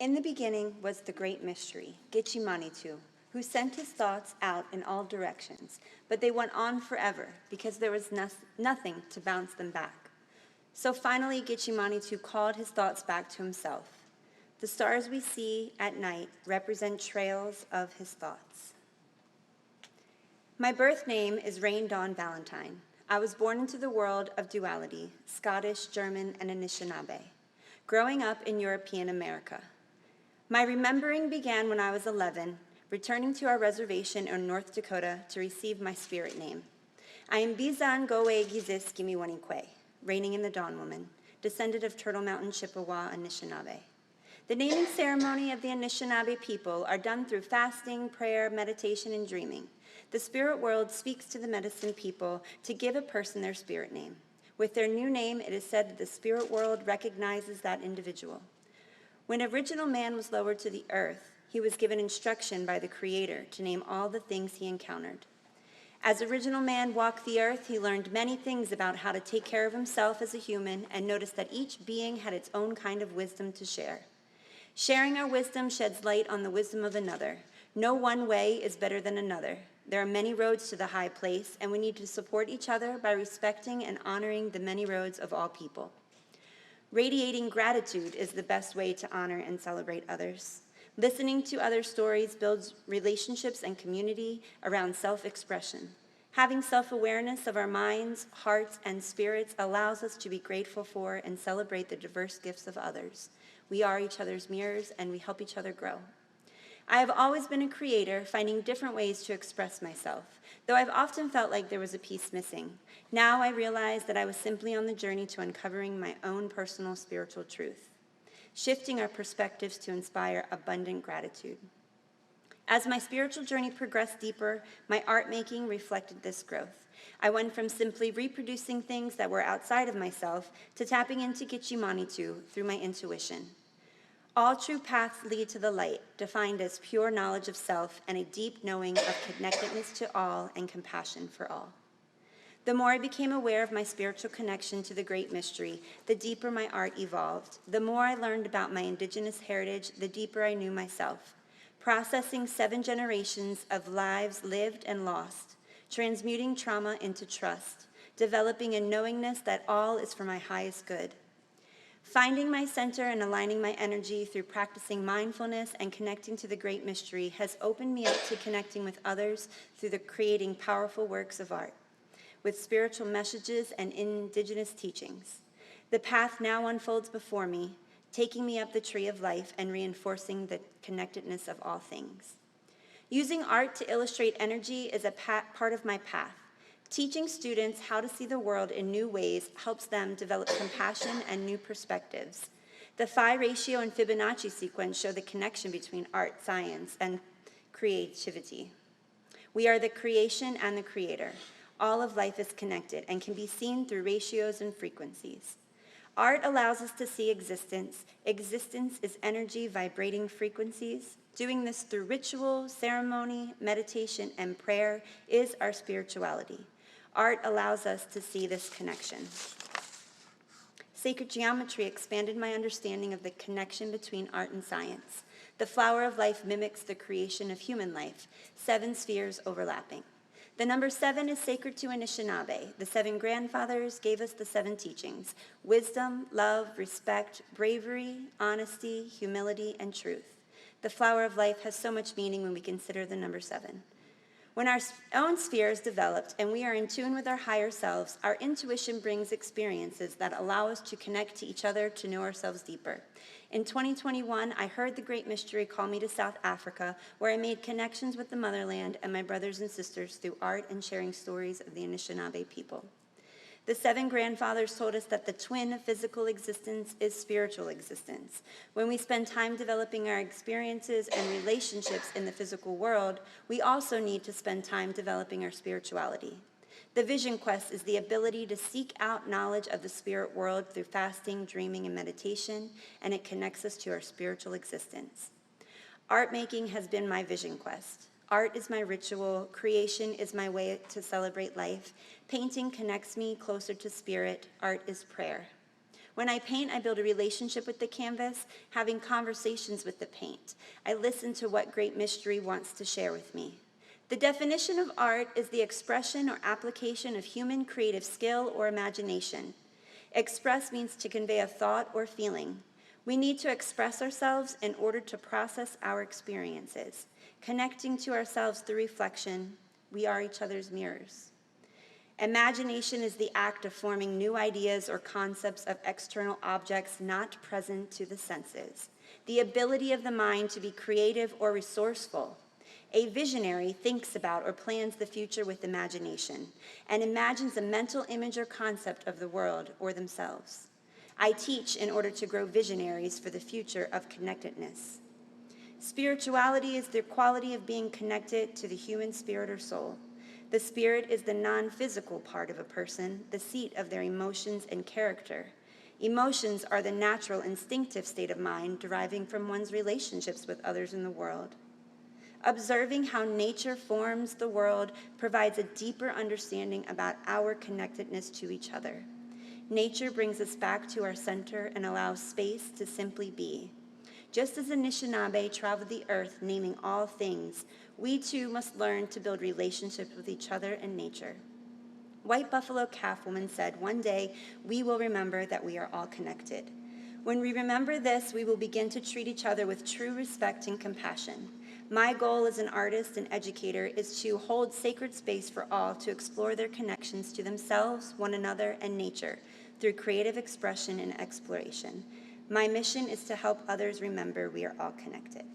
In the beginning was the great mystery, Gitchimanitu, who sent his thoughts out in all directions, but they went on forever because there was nothing to bounce them back. So finally, Gitchimanitu called his thoughts back to himself. The stars we see at night represent trails of his thoughts. My birth name is Raine Dawn Valentine. I was born into the world of duality, Scottish, German, and Anishinaabe, growing up in European America. My remembering began when I was 11, returning to our reservation in North Dakota to receive my spirit name. I am Bizan Goe Gizis Gimiwanikwe, reigning in the Dawn Woman, descendant of Turtle Mountain Chippewa Anishinaabe. The naming ceremony of the Anishinaabe people are done through fasting, prayer, meditation, and dreaming. The spirit world speaks to the medicine people to give a person their spirit name. With their new name, it is said that the spirit world recognizes that individual. When original man was lowered to the earth, he was given instruction by the Creator to name all the things he encountered. As original man walked the earth, he learned many things about how to take care of himself as a human and noticed that each being had its own kind of wisdom to share. Sharing our wisdom sheds light on the wisdom of another. No one way is better than another. There are many roads to the high place, and we need to support each other by respecting and honoring the many roads of all people. Radiating gratitude is the best way to honor and celebrate others. Listening to other stories builds relationships and community around self-expression. Having self-awareness of our minds, hearts, and spirits allows us to be grateful for and celebrate the diverse gifts of others. We are each other's mirrors, and we help each other grow. I have always been a creator, finding different ways to express myself, though I've often felt like there was a piece missing. Now I realize that I was simply on the journey to uncovering my own personal spiritual truth, shifting our perspectives to inspire abundant gratitude. As my spiritual journey progressed deeper, my art making reflected this growth. I went from simply reproducing things that were outside of myself to tapping into Gitchimanitu through my intuition. All true paths lead to the light, defined as pure knowledge of self and a deep knowing of connectedness to all and compassion for all. The more I became aware of my spiritual connection to the great mystery, the deeper my art evolved. The more I learned about my indigenous heritage, the deeper I knew myself. Processing 7 generations of lives lived and lost, transmuting trauma into trust, developing a knowingness that all is for my highest good. Finding my center and aligning my energy through practicing mindfulness and connecting to the great mystery has opened me up to connecting with others through the creating powerful works of art, with spiritual messages and indigenous teachings. The path now unfolds before me, taking me up the tree of life and reinforcing the connectedness of all things. Using art to illustrate energy is a part of my path. Teaching students how to see the world in new ways helps them develop compassion and new perspectives. The phi ratio and Fibonacci sequence show the connection between art, science, and creativity. We are the creation and the creator. All of life is connected and can be seen through ratios and frequencies. Art allows us to see existence. Existence is energy vibrating frequencies. Doing this through ritual, ceremony, meditation, and prayer is our spirituality. Art allows us to see this connection. Sacred geometry expanded my understanding of the connection between art and science. The flower of life mimics the creation of human life, 7 spheres overlapping. The number 7 is sacred to Anishinaabe. The 7 grandfathers gave us the 7 teachings: wisdom, love, respect, bravery, honesty, humility, and truth. The flower of life has so much meaning when we consider the number 7. When our own sphere is developed and we are in tune with our higher selves, our intuition brings experiences that allow us to connect to each other to know ourselves deeper. In 2021, I heard the great mystery call me to South Africa, where I made connections with the motherland and my brothers and sisters through art and sharing stories of the Anishinaabe people. The 7 grandfathers told us that the twin of physical existence is spiritual existence. When we spend time developing our experiences and relationships in the physical world, we also need to spend time developing our spirituality. The vision quest is the ability to seek out knowledge of the spirit world through fasting, dreaming, and meditation, and it connects us to our spiritual existence. Art making has been my vision quest. Art is my ritual. Creation is my way to celebrate life. Painting connects me closer to spirit. Art is prayer. When I paint, I build a relationship with the canvas, having conversations with the paint. I listen to what great mystery wants to share with me. The definition of art is the expression or application of human creative skill or imagination. Express means to convey a thought or feeling. We need to express ourselves in order to process our experiences. Connecting to ourselves through reflection, we are each other's mirrors. Imagination is the act of forming new ideas or concepts of external objects not present to the senses. The ability of the mind to be creative or resourceful. A visionary thinks about or plans the future with imagination and imagines a mental image or concept of the world or themselves. I teach in order to grow visionaries for the future of connectedness. Spirituality is the quality of being connected to the human spirit or soul. The spirit is the non-physical part of a person, the seat of their emotions and character. Emotions are the natural, instinctive state of mind deriving from one's relationships with others in the world. Observing how nature forms the world provides a deeper understanding about our connectedness to each other. Nature brings us back to our center and allows space to simply be. Just as the Anishinaabe traveled the earth naming all things, we too must learn to build relationships with each other and nature. White Buffalo Calf Woman said, "One day we will remember that we are all connected. When we remember this, we will begin to treat each other with true respect and compassion. My goal as an artist and educator is to hold sacred space for all to explore their connections to themselves, one another, and nature through creative expression and exploration. My mission is to help others remember we are all connected."